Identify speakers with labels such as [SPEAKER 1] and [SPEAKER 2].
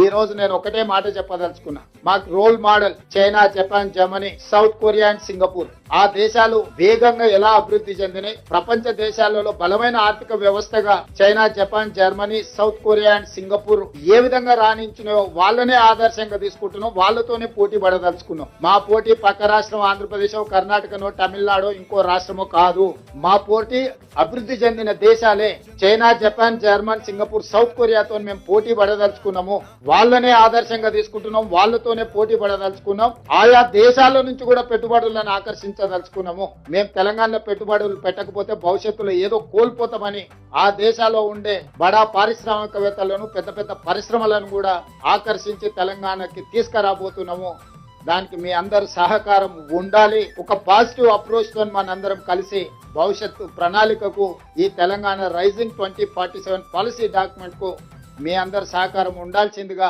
[SPEAKER 1] ఈ రోజు నేను ఒకటే మాట చెప్పదలుచుకున్నా, మాకు role model China, Japan, Germany, South Korea and Singapore. ఆ దేశాలు వేగంగా ఎలా అభివృద్ధి చెందినాయి, ప్రపంచ దేశాలలో బలమైన ఆర్థిక వ్యవస్థగా China, Japan, Germany, South Korea and Singapore ఏ విధంగా రాణించినాయో వాళ్ళనే ఆదర్శంగా తీసుకుంటున్నాం, వాళ్ళతోనే పోటీ పడదలుచుకున్నాం. మా పోటీ పక్క రాష్ట్రం ఆంధ్రప్రదేశ్, కర్ణాటకనో, తమిళనాడు, ఇంకో రాష్ట్రమో కాదు. మా పోటీ అభివృద్ధి చెందిన దేశాలే China, Japan, German, Singapore, South కొరియాతో మేము పోటీ పడదలుచుకున్నాము. వాళ్ళనే ఆదర్శంగా తీసుకుంటున్నాం, వాళ్ళతోనే పోటీ పడదలుచుకున్నాం. ఆయా దేశాల నుంచి కూడా పెట్టుబడులను ఆకర్షించదలుచుకున్నాము. మేము తెలంగాణలో పెట్టుబడులు పెట్టకపోతే భవిష్యత్తులో ఏదో కోల్పోతామని ఆ దేశాల్లో ఉండే బడా పారిశ్రామికవేత్తలను, పెద్ద పెద్ద పరిశ్రమలను కూడా ఆకర్షించి తెలంగాణకి తీసుకురాబోతున్నాము. దానికి మీ అందరు సహకారం ఉండాలి. ఒక పాజిటివ్ అప్రోచ్ తో మనందరం కలిసి భవిష్యత్తు ప్రణాళికకు, ఈ తెలంగాణ రైజింగ్ 2047 పాలసీ డాక్యుమెంట్ కు మీ అందరు సహకారం ఉండాల్సిందిగా